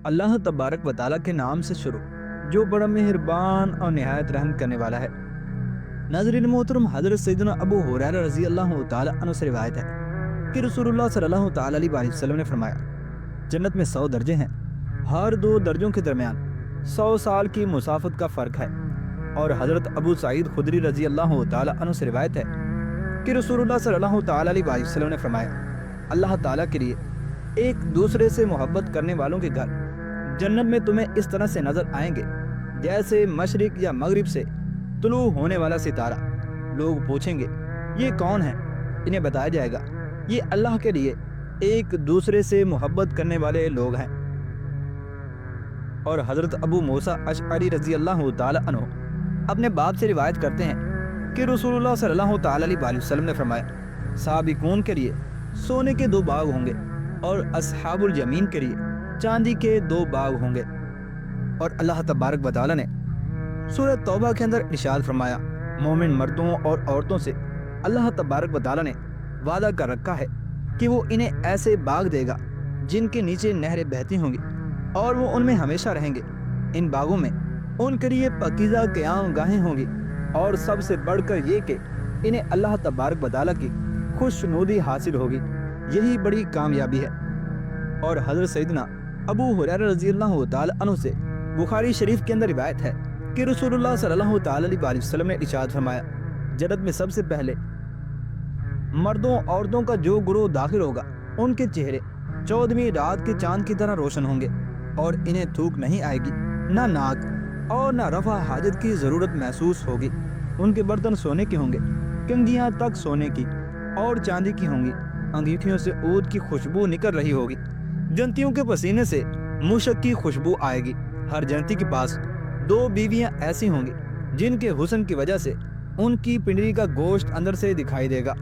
اللہ تبارک و تعالیٰ کے نام سے شروع جو بڑا مہربان اور نہایت رحم کرنے والا ہے۔ ناظرین محترم، حضرت سیدنا ابو ہریرہ رضی اللہ تعالیٰ عنہ سے روایت ہے کہ رسول اللہ صلی اللہ تعالیٰ علیہ وسلم نے فرمایا، جنت میں 100 درجے ہیں، ہر 2 درجوں کے درمیان 100 سال کی مسافت کا فرق ہے۔ اور حضرت ابو سعید خدری رضی اللہ تعالیٰ عنہ سے روایت ہے کہ رسول اللہ صلی اللہ تعالیٰ علیہ وسلم نے فرمایا، اللہ تعالیٰ کے لیے ایک دوسرے سے محبت کرنے والوں کے گھر جنت میں تمہیں اس طرح سے نظر آئیں گے جیسے مشرق یا مغرب سے طلوع ہونے والا ستارہ۔ لوگ پوچھیں گے، یہ کون ہے؟ انہیں بتایا جائے گا، یہ اللہ کے لیے ایک دوسرے سے محبت کرنے والے لوگ ہیں۔ اور حضرت ابو موسیٰ اشعری رضی اللہ تعالی عنہ اپنے باپ سے روایت کرتے ہیں کہ رسول اللہ صلی اللہ تعالی علیہ وسلم نے فرمایا، سابقون کے لیے سونے کے 2 باغ ہوں گے اور اصحاب الیمین کے لیے چاندی کے 2 باغ ہوں گے۔ اور اللہ تبارک و تعالی نے سورہ توبہ کے اندر ارشاد فرمایا، مومن مردوں اور عورتوں سے اللہ تبارک و تعالی نے وعدہ کر رکھا ہے کہ وہ انہیں ایسے باغ دے گا جن کے نیچے نہریں بہتی ہوں گی اور وہ ان میں ہمیشہ رہیں گے۔ ان باغوں میں ان کے لیے پاکیزہ قیام گاہیں ہوں گی، اور سب سے بڑھ کر یہ کہ انہیں اللہ تبارک و تعالی کی خوشنودی حاصل ہوگی، یہی بڑی کامیابی ہے۔ اور حضرت سیدنا ابو ہریرہ رضی اللہ تعالی عنہ سے بخاری شریف کے اندر روایت ہے کہ رسول اللہ صلی اللہ تعالی علیہ وسلم نے ارشاد فرمایا، جنت میں سب سے پہلے مردوں عورتوں کا جو گروہ داخل ہوگا ان کے چہرے 14ویں رات کے چاند کی طرح روشن ہوں گے، اور انہیں تھوک نہیں آئے گی، نہ ناک اور نہ رفع حاجت کی ضرورت محسوس ہوگی۔ ان کے برتن سونے کے ہوں گے، کنگھیاں تک سونے کی اور چاندی کی ہوں گی، انگیٹھیوں سے عود کی خوشبو نکل رہی ہوگی، جنتیوں کے پسینے سے مشک کی خوشبو آئے گی۔ ہر جنتی کے پاس 2 بیویاں ایسی ہوں گی جن کے حسن کی وجہ سے ان کی پنڈلی کا گوشت اندر سے دکھائی دے گا۔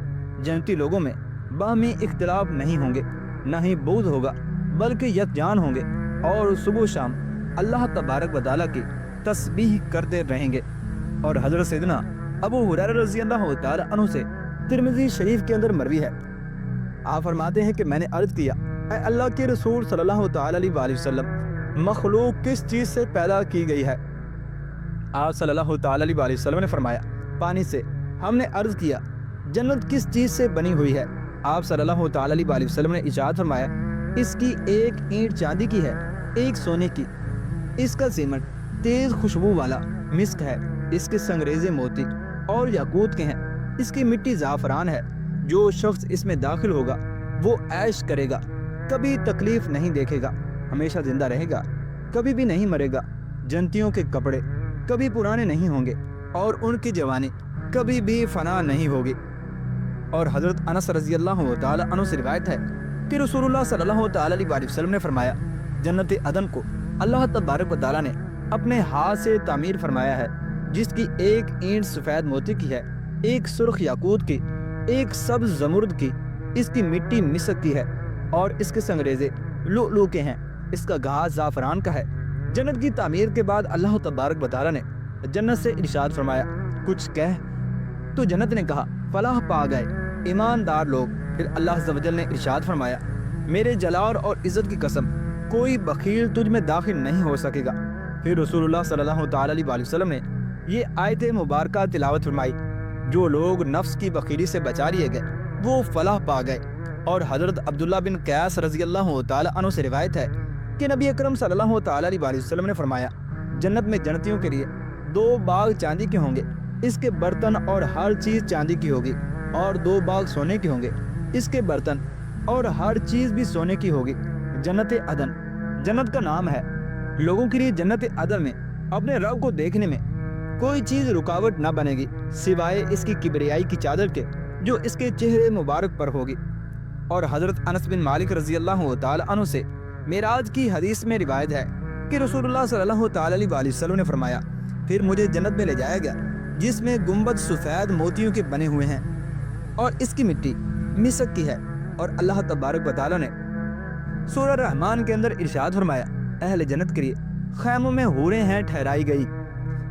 جنتی لوگوں میں باہمی اختلاف نہیں ہوں گے، نہ ہی بغض ہوگا، بلکہ یکجان ہوں گے اور صبح و شام اللہ تبارک و تعالیٰ کی تسبیح کرتے رہیں گے۔ اور حضرت سیدنا ابو ہریرہ رضی اللہ تعالی عنہ سے ترمذی شریف کے اندر مروی ہے، آپ فرماتے ہیں کہ میں نے عرض کیا، اے اللہ کے رسول صلی اللہ تعالی علیہ وسلم، مخلوق کس چیز سے پیدا کی گئی ہے؟ آپ صلی اللہ تعالی علیہ وسلم نے فرمایا، پانی سے۔ ہم نے عرض کیا، جنت کس چیز سے بنی ہوئی ہے؟ آپ صلی اللہ تعالی علیہ وسلم نے ارشاد فرمایا، اس کی ایک اینٹ چاندی کی ہے، ایک سونے کی، اس کا سیمنٹ تیز خوشبو والا مسک ہے، اس کے سنگریزے موتی اور یاقوت کے ہیں، اس کی مٹی زعفران ہے۔ جو شخص اس میں داخل ہوگا وہ عیش کرے گا، کبھی تکلیف نہیں دیکھے گا، ہمیشہ زندہ رہے گا، کبھی بھی نہیں مرے گا۔ جنتیوں کے کپڑے کبھی پرانے نہیں ہوں گے اور ان کی جوانی کبھی بھی فنا نہیں ہوگی۔ اور حضرت انس رضی اللہ تعالی عنہ سے روایت ہے کہ رسول اللہ صلی اللہ تعالی علیہ وسلم نے فرمایا، جنت عدن کو اللہ تبارک و تعالی نے اپنے ہاتھ سے تعمیر فرمایا ہے، جس کی ایک اینٹ سفید موتی کی ہے، ایک سرخ یاقوت کی، ایک سبز زمرد کی، اس کی مٹی مسک کی ہے اور اس کے سنگریزے لؤلؤ کے ہیں، اس کا گھاس زعفران کا ہے۔ جنت کی تعمیر کے بعد اللہ تبارک و تعالی نے جنت سے ارشاد فرمایا، کچھ کہہ؟ تو جنت نے کہا، فلاح پا گئے ایماندار لوگ۔ پھر اللہ عز و جل نے ارشاد فرمایا، میرے جلال اور عزت کی قسم، کوئی بخیل تجھ میں داخل نہیں ہو سکے گا۔ پھر رسول اللہ صلی اللہ تعالی علیہ وسلم نے یہ آیت مبارکہ تلاوت فرمائی، جو لوگ نفس کی بخیلی سے بچا لیے گئے وہ فلاح پا گئے۔ اور حضرت عبداللہ بن قیاس رضی اللہ تعالی عنہ سے روایت ہے کہ نبی اکرم صلی اللہ تعالی علیہ وسلم نے فرمایا، جنت میں جنتیوں کے لیے 2 باغ چاندی کے ہوں گے، اس کے برتن اور ہر چیز چاندی کی ہوگی، اور 2 باغ سونے کے ہوں گے، اس کے برتن اور ہر چیز بھی سونے کی ہوگی۔ جنت عدن جنت کا نام ہے۔ لوگوں کے لیے جنت عدن میں اپنے رب کو دیکھنے میں کوئی چیز رکاوٹ نہ بنے گی سوائے اس کی کبریائی کی چادر کے جو اس کے چہرے مبارک پر ہوگی۔ اور حضرت انس بن مالک رضی اللہ تعالی عنہ سے معراج کی حدیث میں روایت ہے کہ رسول اللہ صلی اللہ تعالی علیہ وسلم نے فرمایا، پھر مجھے جنت میں لے جایا گیا جس میں گنبد سفید موتیوں کے بنے ہوئے ہیں اور اس کی مٹی مسک کی ہے۔ اور اللہ تبارک و تعالی نے سورہ رحمان کے اندر ارشاد فرمایا، اہل جنت کے لیے خیموں میں حوریں ہیں ٹھہرائی گئی۔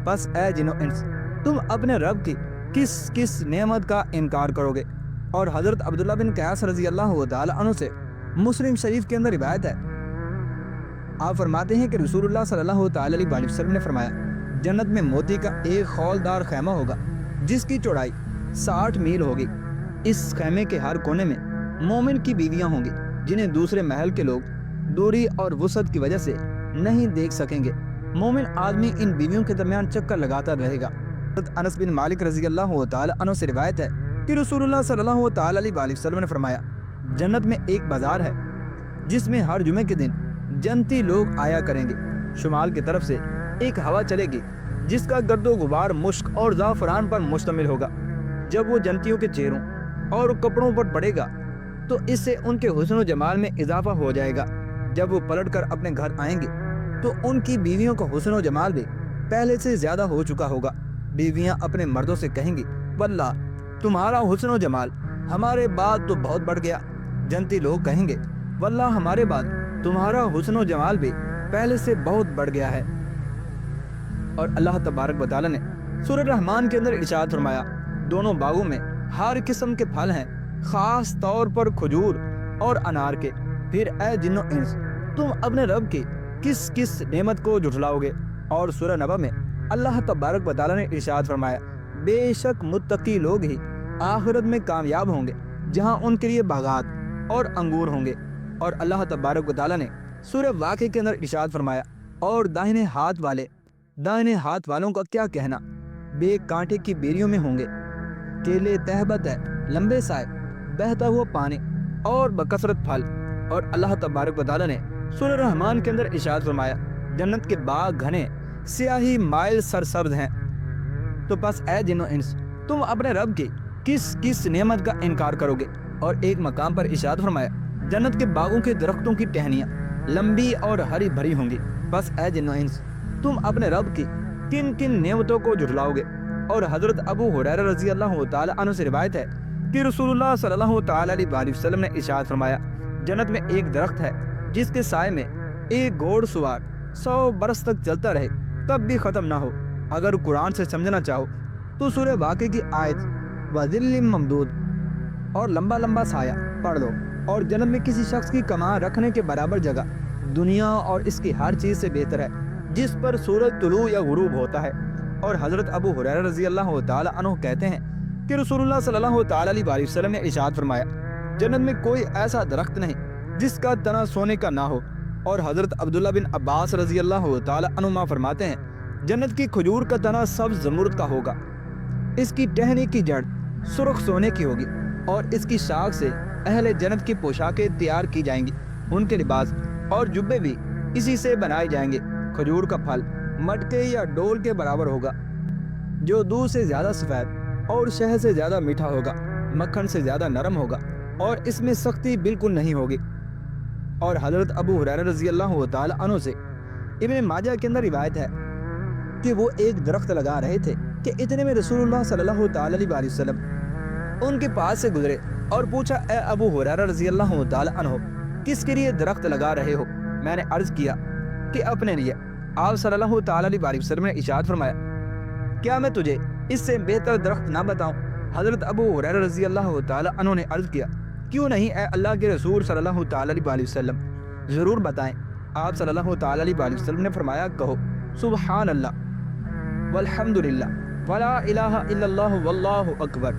پس اے جن و انس، تم اپنے رب کی کس کس نعمت کا انکار کرو گے؟ اور حضرت عبداللہ بن قیاس رضی اللہ تعالی عنہ سے مسلم شریف کے اندر روایت ہے آپ فرماتے ہیں کہ رسول اللہ صلی اللہ تعالی علیہ وسلم نے فرمایا جنت میں موتی کا ایک خولدار خیمہ ہوگا جس کی چوڑائی 60 میل ہوگی۔ اس خیمے کے ہر کونے میں مومن کی بیویاں ہوں گی جنہیں دوسرے محل کے لوگ دوری اور وسعت کی وجہ سے نہیں دیکھ سکیں گے۔ مومن آدمی ان بیویوں کے درمیان چکر لگاتا رہے گا۔ حضرت انس بن مالک رضی اللہ تعالی عنہ سے روایت ہے کہ رسول اللہ صلی اللہ تعالی علیہ وسلم نے فرمایا جنت میں ایک بازار ہے جس میں ہر جمعے کے دن جنتی لوگ آیا کریں گے۔ شمال کی طرف سے ایک ہوا چلے گی جس کا گرد و غبار مشک اور زعفران پر مشتمل ہوگا۔ جب وہ جنتیوں کے چہروں اور کپڑوں پر پڑے گا تو اس سے ان کے حسن و جمال میں اضافہ ہو جائے گا۔ جب وہ پلٹ کر اپنے گھر آئیں گے تو ان کی بیویوں کا حسن و جمال بھی پہلے سے زیادہ ہو چکا ہوگا۔ بیویاں اپنے مردوں سے کہیں گی واللہ تمہارا حسن و جمال ہمارے بعد تو بہت بڑھ گیا۔ جنتی لوگ کہیں گے واللہ ہمارے بعد تمہارا حسن و جمال بھی پہلے سے بہت بڑھ گیا ہے۔ اور اللہ تبارک و تعالی نے سورہ رحمان کے اندر ارشاد فرمایا دونوں باغوں میں ہر قسم کے پھل ہیں، خاص طور پر کھجور اور انار کے۔ پھر اے جن و انس تم اپنے رب کی کس کس نعمت کو جھٹلاؤ گے؟ اور سورہ نبا میں اللہ تبارک و تعالی نے ارشاد فرمایا بے شک متقی لوگ ہی آخرت میں کامیاب ہوں گے جہاں ان کے لیے باغات اور انگور ہوں گے۔ اور اللہ تبارک و تعالی نے سورہ واقعہ کے اندر ارشاد فرمایا اور داہنے ہاتھ والوں کا کیا کہنا، بے کانٹے کی بیریوں میں ہوں گے، کیلے تہبت ہے، لمبے سائے، بہتا ہوا پانی اور بکثرت پھل۔ اور اللہ تبارک و تعالی نے سورہ رحمان کے اندر ارشاد فرمایا جنت کے باغ گھنے سیاہی مائل سرسبز ہیں۔ تو بس اے جن و انس تم اپنے رب کی کس کس نعمت کا انکار کرو گے؟ اور ایک مقام پر ارشاد فرمایا جنت کے باغوں کے درختوں کی ٹہنیاں لمبی اور ہری بھری ہوں گی۔ بس اے جن و انس تم اپنے رب کی کن کن نعمتوں کو جھٹلاؤ گے؟ اور حضرت ابو ہریرہ رضی اللہ تعالی عنہ سے روایت ہے کہ رسول اللہ صلی اللہ تعالی علیہ وسلم نے ارشاد فرمایا جنت میں ایک درخت ہے جس کے سائے میں ایک گھوڑ سوار 100 برس تک چلتا رہے تب بھی ختم نہ ہو۔ اگر قرآن سے سمجھنا چاہو تو سورہ واقعہ کی آیت وَذِلٍّ ممدود اور لمبا لمبا سایہ پڑھ لو۔ اور جنت میں کسی شخص کی کماں رکھنے کے برابر جگہ دنیا اور اس کی ہر چیز سے بہتر ہے جس پر سورج طلوع یا غروب ہوتا ہے۔ اور حضرت ابو ہریرہ رضی اللہ تعالی عنہ کہتے ہیں کہ رسول اللہ صلی اللہ تعالی علیہ وسلم نے ارشاد فرمایا جنت میں کوئی ایسا درخت نہیں جس کا تنا سونے کا نہ ہو۔ اور حضرت عبداللہ بن عباس رضی اللہ تعالی عنہما فرماتے ہیں جنت کی کھجور کا تنا سبز زمرد کا ہوگا، اس کی ٹہنی کی جڑ سرخ سونے کی ہوگی، اور اس کی شاخ سے اہل جنت کی پوشاکیں تیار کی جائیں گی، ان کے لباس اور جبے بھی اسی سے بنائے جائیں گے۔ کھجور کا پھل مٹکے یا ڈول کے برابر ہوگا جو دودھ سے زیادہ سفید اور شہد سے زیادہ میٹھا ہوگا، مکھن سے زیادہ نرم ہوگا، اور اس میں سختی بالکل نہیں ہوگی۔ اور حضرت ابو ہریرہ رضی اللہ تعالی عنہ سے ابن ماجہ کے اندر روایت ہے کہ وہ ایک درخت لگا رہے تھے کہ اتنے میں رسول اللہ صلی اللہ تعالی علیہ وسلم ان کے پاس سے گزرے اور پوچھا اے ابو ہریرہ رضی اللہ تعالی عنہ کس کے لیے درخت لگا رہے ہو؟ میں نے عرض کیا کہ اپنے لیے۔ آپ صلی اللہ تعالی علیہ وسلم نے ارشاد فرمایا کیا میں تجھے اس سے بہتر درخت نہ بتاؤں؟ حضرت ابو ہریرہ رضی اللہ تعالی عنہ نے عرض کیا کیوں نہیں اے اللہ کے رسول صلی اللہ تعالی علیہ وسلم، ضرور بتائیں۔ آپ صلی اللہ تعالی علیہ وسلم نے فرمایا کہو سبحان اللہ والحمد للہ ولا الہ الا اللہ واللہ اکبر۔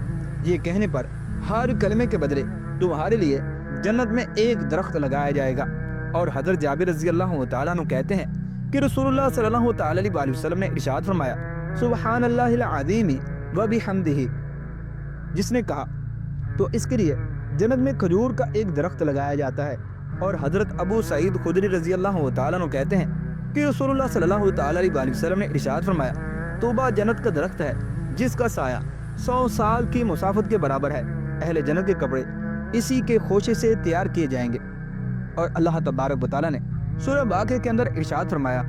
یہ کہنے پر ہر کلمے کے بدلے تمہارے لیے جنت میں ایک درخت لگایا جائے گا۔ اور حضرت جابر رضی اللہ تعالیٰ عنہ کہتے ہیں کہ رسول اللہ صلی اللہ تعالی علیہ وسلم نے ارشاد فرمایا سبحان اللہ العظیم وبحمدہ۔ جس نے کہا تو اس کے لیے جنت میں کھجور کا ایک درخت لگایا جاتا ہے۔ اور حضرت ابو سعید خدری رضی اللہ تعالیٰ عنہ کہتے ہیں کہ رسول اللہ صلی اللہ تعالی علیہ وسلم نے ارشاد فرمایا طوبہ جنت کا درخت ہے جس کا سایہ 100 سال کی مسافت کے برابر ہے، اہل جنت کے کپڑے اسی کے خوشے سے تیار کیے جائیں گے۔ اور اللہ تبارک و تعالیٰ نے سورہ واقعہ کے اندر ارشاد فرمایا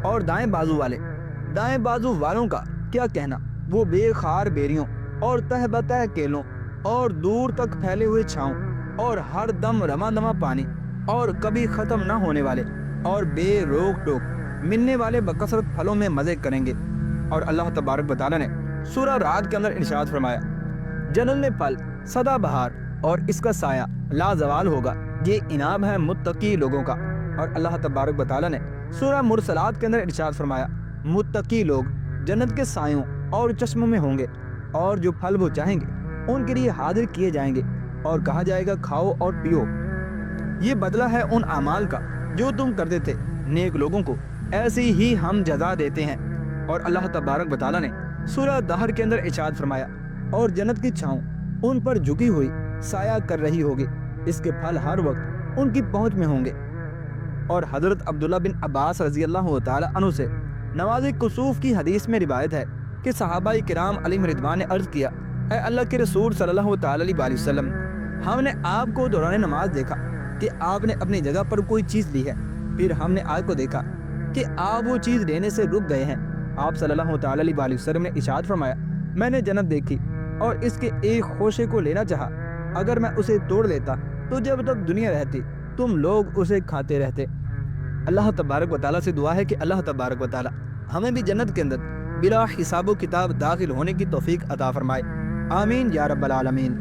اور دائیں بازو والوں کا کیا کہنا، وہ بے خار بیریوں اور تہ بتہ کیلوں اور دور تک پھیلے ہوئے چھاؤں اور ہر دم رما دما پانی اور کبھی ختم نہ ہونے والے اور بے روک ٹوک ملنے والے بکثرت پھلوں میں مزے کریں گے۔ اور اللہ تبارک و تعالیٰ نے سورہ رعد کے اندر ارشاد فرمایا جنت میں پھل سدا بہار اور اس کا سایہ لا زوال ہوگا، یہ انعام ہے متقی لوگوں کا۔ اور اللہ تبارک و تعالیٰ نے سورہ مرسلات کے اندر ارشاد فرمایا، متقی لوگ جنت کے سایوں اور چشموں میں ہوں گے، اور جو پھل وہ چاہیں گے ان کے لیے حاضر کیے جائیں گے، اور کہا جائے گا کھاؤ اور پیو، یہ بدلہ ہے ان اعمال کا جو تم کرتے تھے، نیک لوگوں کو ایسی ہی ہم جزا دیتے ہیں۔ اور اللہ تبارک و تعالیٰ نے سورہ دہر کے اندر ارشاد فرمایا، اور جنت کی چھاؤں ان پر جھکی ہوئی سایہ کر رہی ہوگی، اس کے پھل ہر وقت ان کی پہنچ میں ہوں گے۔ اور حضرت عبداللہ بن عباس رضی اللہ تعالی عنہ سے نماز کسوف کی حدیث میں روایت ہے کہ صحابہ کرام علیہم رضوان نے عرض کیا، اے اللہ کے رسول صلی اللہ تعالی علیہ وسلم، ہم نے آپ کو دوران نماز دیکھا کہ آپ نے اپنی جگہ پر کوئی چیز لی ہے، پھر ہم نے آپ کو دیکھا کہ آپ وہ چیز لینے سے رک گئے ہیں۔ آپ صلی اللہ تعالی علیہ وسلم نے ارشاد فرمایا، میں نے جنت دیکھی اور اس کے ایک خوشے کو لینا چاہا، اگر میں اسے توڑ لیتا تو جب تک دنیا رہتی تم لوگ اسے کھاتے رہتے۔ اللہ تبارک و تعالیٰ سے دعا ہے کہ اللہ تبارک و تعالیٰ ہمیں بھی جنت کے اندر بلا حساب و کتاب داخل ہونے کی توفیق عطا فرمائے، آمین یا رب العالمین۔